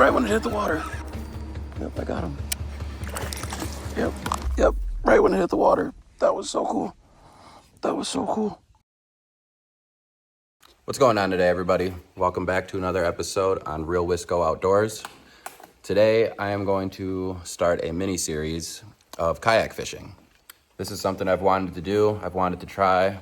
right when it hit the water. Yep, I got him. Yep, right when it hit the water. That was so cool. That was so cool. What's going on today, everybody? Welcome back to another episode on Real Wisco Outdoors. Today, I am going to start a mini-series of kayak fishing. This is something I've wanted to do, I've wanted to try,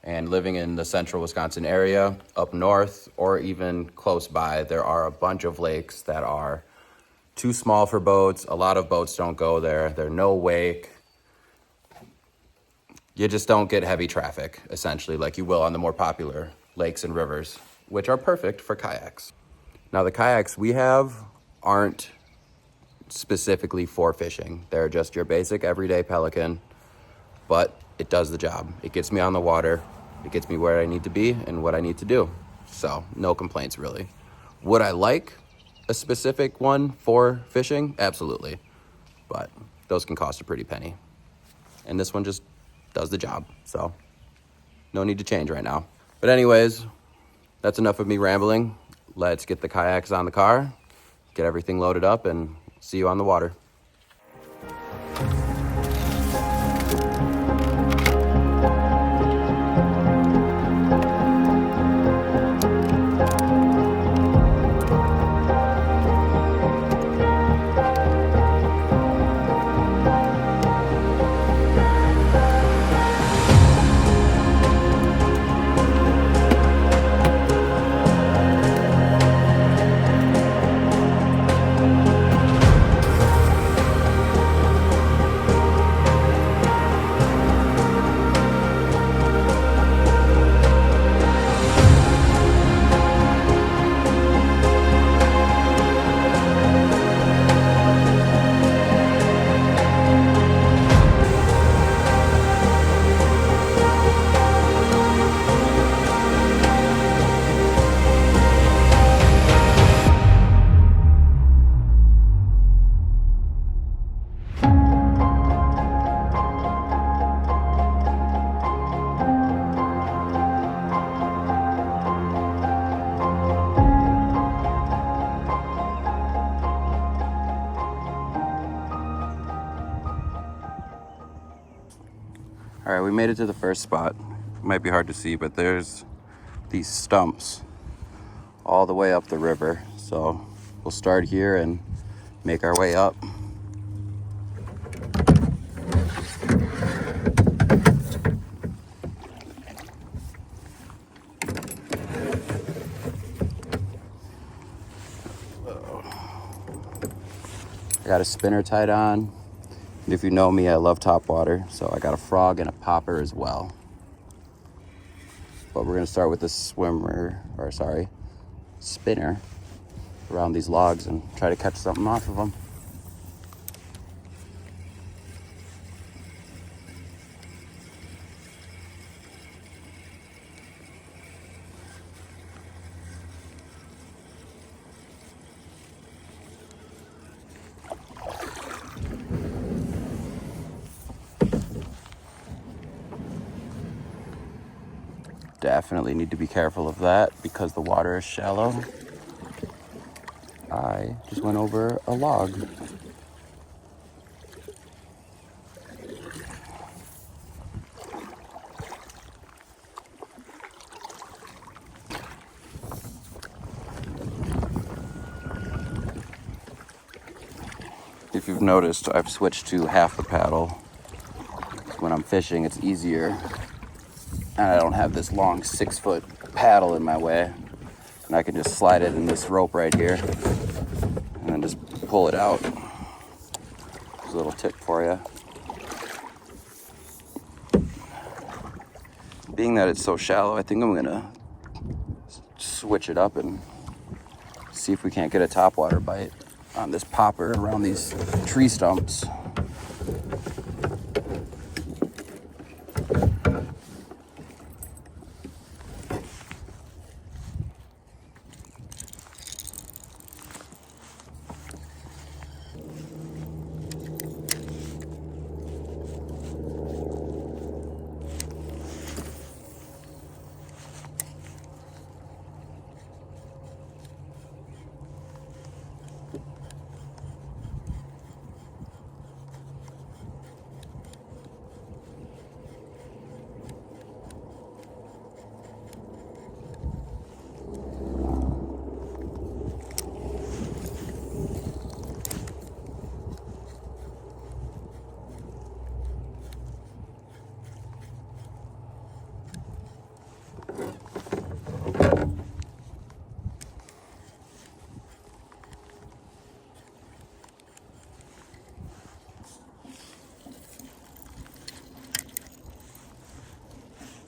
and living in the central Wisconsin area, up north, or even close by, there are a bunch of lakes that are too small for boats. A lot of boats don't go there. They're no wake. You just don't get heavy traffic, essentially, like you will on the more popular lakes and rivers, which are perfect for kayaks. Now, the kayaks we have aren't specifically for fishing. They're just your basic everyday Pelican, but it does the job. It gets me on the water. It gets me where I need to be and what I need to do. So no complaints, really. Would I like a specific one for fishing? Absolutely. But those can cost a pretty penny. And this one just does the job. So no need to change right now. But anyways, that's enough of me rambling. Let's get the kayaks on the car, get everything loaded up, and see you on the water. All right, we made it to the first spot. It might be hard to see, but there's these stumps all the way up the river. So we'll start here and make our way up. I got a spinner tied on. And if you know me, I love top water, so I got a frog and a popper as well. But we're gonna start with this spinner around these logs and try to catch something off of them. Definitely need to be careful of that because the water is shallow. I just went over a log. If you've noticed, I've switched to half the paddle. When I'm fishing, it's easier. And I don't have this long 6-foot paddle in my way. And I can just slide it in this rope right here and then just pull it out. There's a little tip for you. Being that it's so shallow, I think I'm gonna switch it up and see if we can't get a topwater bite on this popper around these tree stumps.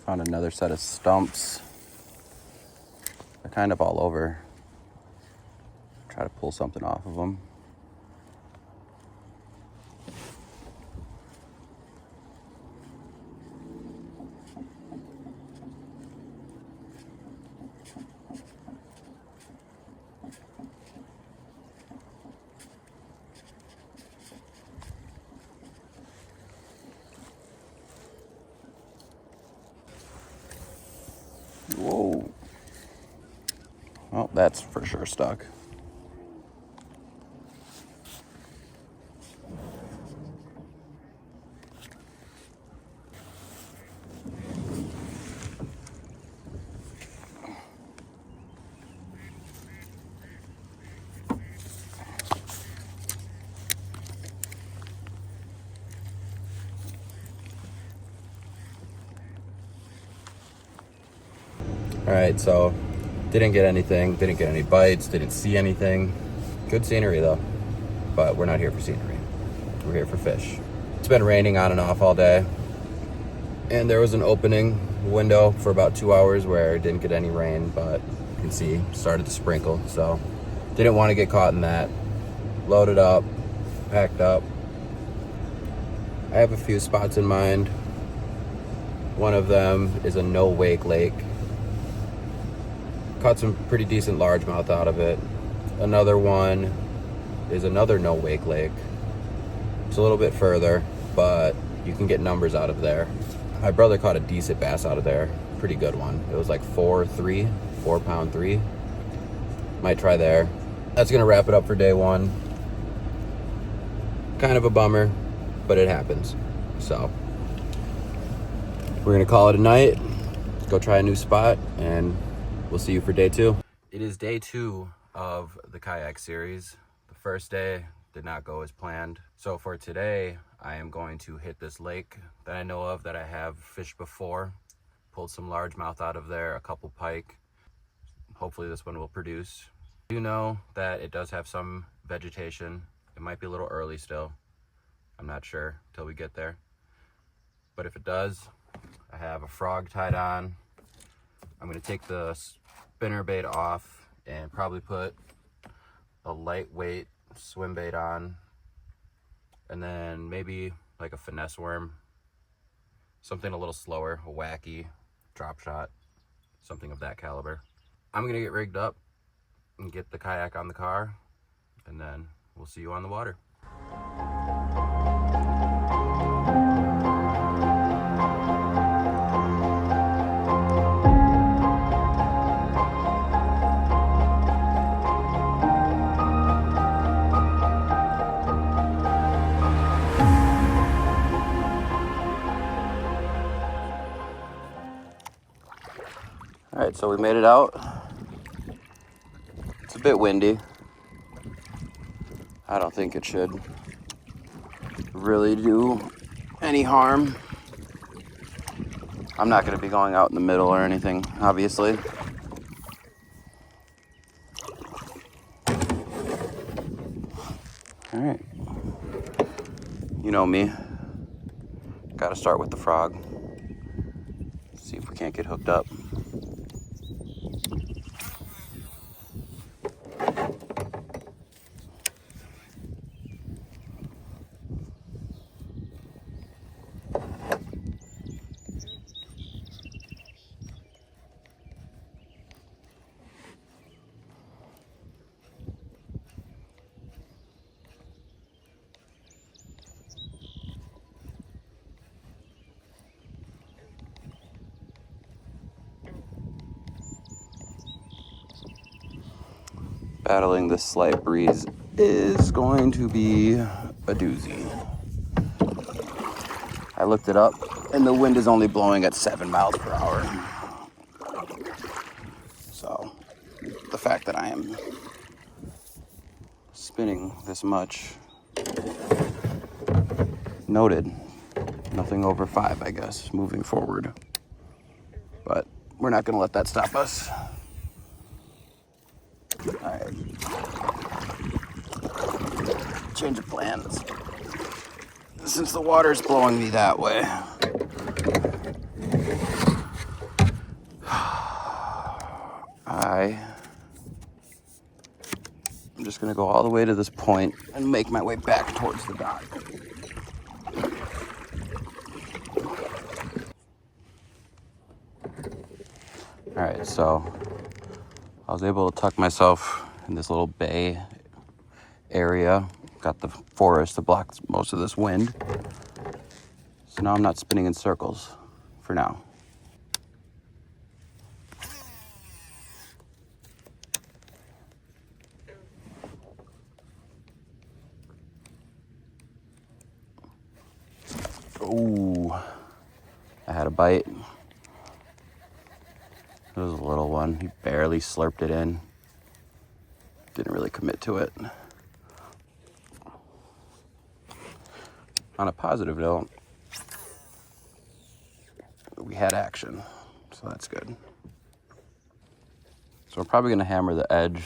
Found another set of stumps. They're kind of all over. Try to pull something off of them. Whoa. Well, that's for sure stuck. All right, so didn't get anything, didn't get any bites, didn't see anything. Good scenery though, but we're not here for scenery. We're here for fish. It's been raining on and off all day, and there was an opening window for about 2 hours where it didn't get any rain, but you can see it started to sprinkle, so didn't want to get caught in that. Loaded up, packed up. I have a few spots in mind. One of them is a no-wake lake. Caught some pretty decent largemouth out of it. Another one is another no-wake lake. It's a little bit further, but you can get numbers out of there. My brother caught a decent bass out of there. Pretty good one. It was like 4 pound 3. Might try there. That's gonna wrap it up for day one. Kind of a bummer, but it happens. So we're gonna call it a night. Go try a new spot, and we'll see you for day 2. It is day 2 of the kayak series. The first day did not go as planned. So for today, I am going to hit this lake that I know of, that I have fished before. Pulled some largemouth out of there, a couple pike. Hopefully this one will produce. I do know that it does have some vegetation. It might be a little early still. I'm not sure till we get there. But if it does, I have a frog tied on. I'm gonna take the spinner bait off and probably put a lightweight swim bait on, and then maybe like a finesse worm, something a little slower, a wacky drop shot, something of that caliber. I'm gonna get rigged up and get the kayak on the car, and then we'll see you on the water. All right, so we made it out. It's a bit windy. I don't think it should really do any harm. I'm not gonna be going out in the middle or anything, obviously. All right. You know me. Gotta start with the frog. See if we can't get hooked up. Battling this slight breeze is going to be a doozy. I looked it up, and the wind is only blowing at 7 miles per hour. So the fact that I am spinning this much, noted. Nothing over 5, I guess, moving forward. But we're not gonna let that stop us. All right. Change of plans. Since the water's blowing me that way, just gonna go all the way to this point and make my way back towards the dock. All right, so I was able to tuck myself in this little bay area. Got the forest to block most of this wind. So now I'm not spinning in circles for now. Ooh, I had a bite. It was a little one. He barely slurped it in. Didn't really commit to it. On a positive note, we had action, so that's good. So I'm probably gonna hammer the edge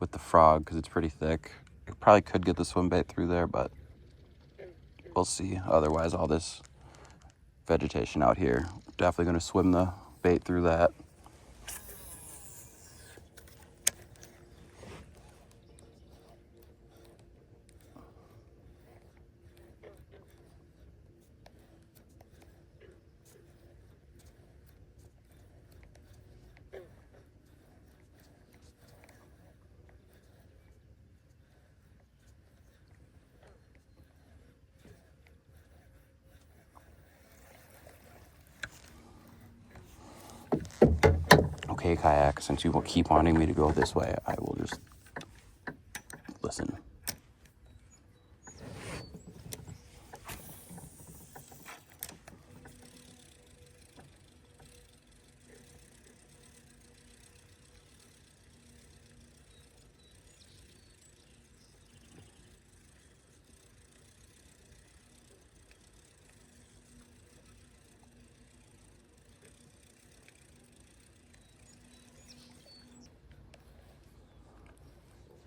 with the frog because it's pretty thick. I probably could get the swim bait through there, but we'll see. Otherwise, all this vegetation out here, definitely gonna swim the bait through that. Okay, Kayak, since you will keep wanting me to go this way, I will just listen.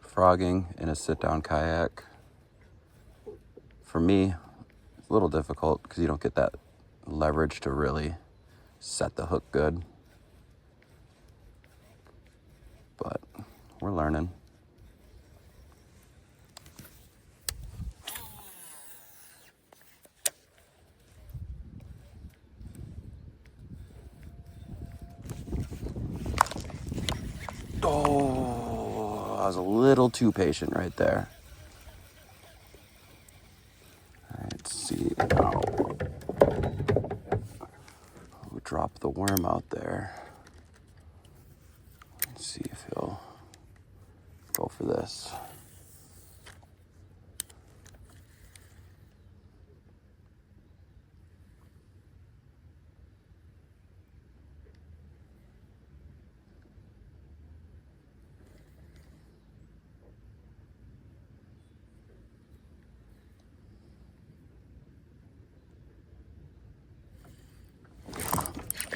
Frogging in a sit-down kayak, for me, it's a little difficult because you don't get that leverage to really set the hook good. But we're learning. Oh, I was a little too patient right there. All right, let's see now. We'll drop the worm out there. Let's see if he'll go for this.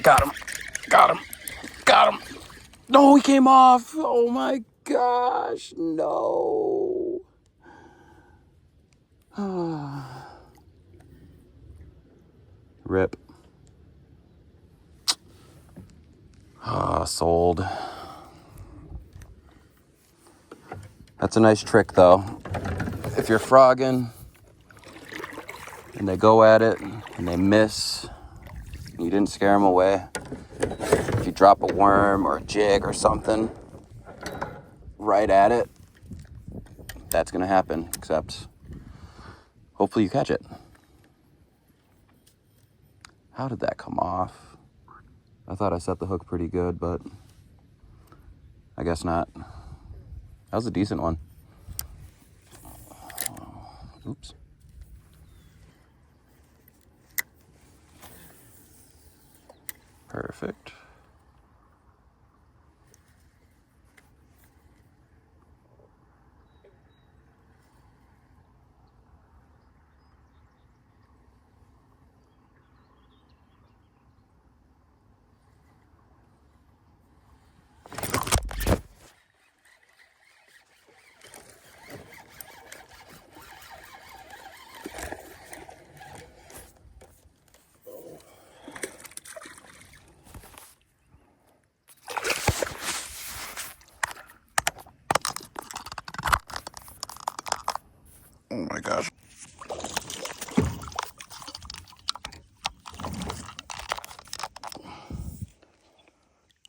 Got him. Got him. Got him. No, he came off. Oh my gosh. No. Rip. Sold. That's a nice trick though. If you're frogging and they go at it and they miss, and you didn't scare them away, if you drop a worm or a jig or something right at it, that's gonna happen, except hopefully you catch it. How did that come off? I thought I set the hook pretty good, but I guess not. That was a decent one. Oops. Perfect.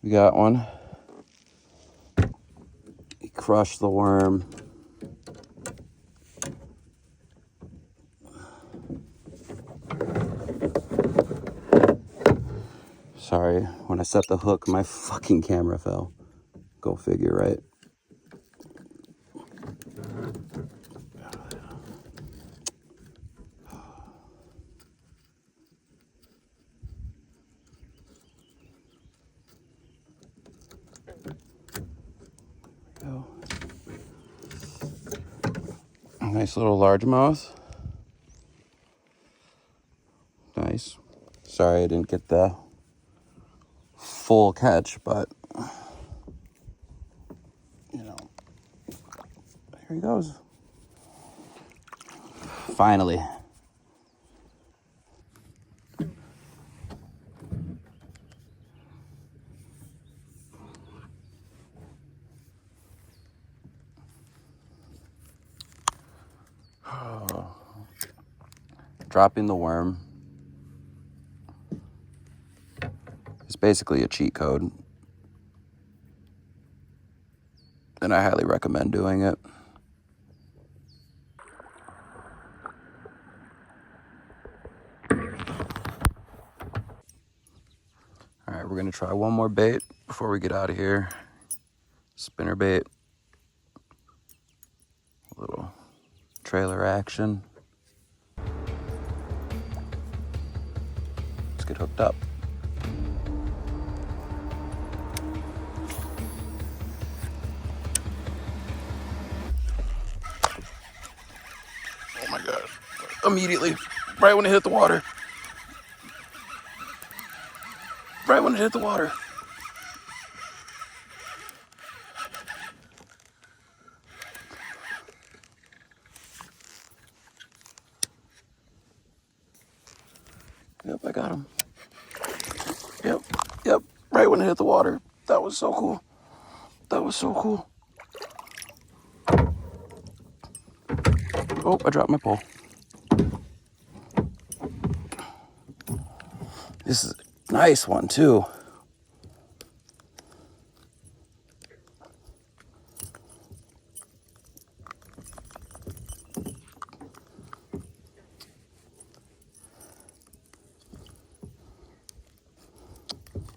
We got one. He crushed the worm. Sorry, when I set the hook, my fucking camera fell. Go figure, right? Go. Nice little largemouth. Nice. Sorry I didn't get the full catch, but you know, here he goes. Finally. Dropping the worm is basically a cheat code, and I highly recommend doing it. All right, we're gonna try one more bait before we get out of here. Spinner bait, a little trailer action. Let's get hooked up. Oh my God. Immediately, right when it hit the water. Right when it hit the water. Yep, I got him. Yep, right when it hit the water. That was so cool. That was so cool. Oh, I dropped my pole. This is a nice one, too.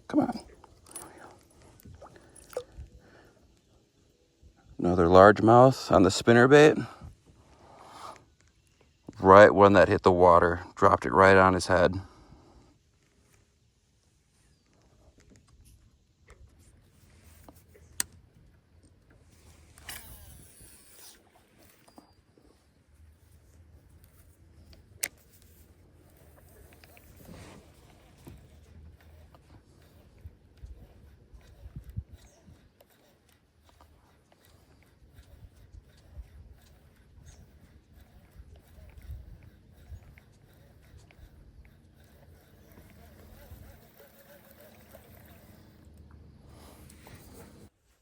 Come on. Another largemouth on the spinner bait. Right when that hit the water, dropped it right on his head.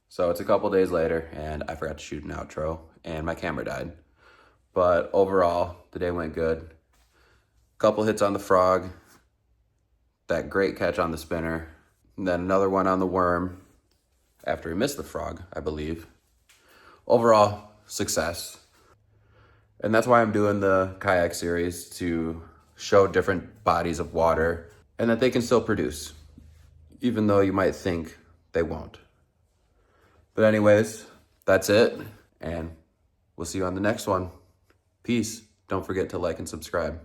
So it's a couple days later, and I forgot to shoot an outro, and my camera died. But overall, the day went good. Couple hits on the frog, that great catch on the spinner, and then another one on the worm after he missed the frog, I believe. Overall, success. And that's why I'm doing the kayak series, to show different bodies of water and that they can still produce, even though you might think they won't. But anyways, that's it, and we'll see you on the next one. Peace. Don't forget to like and subscribe.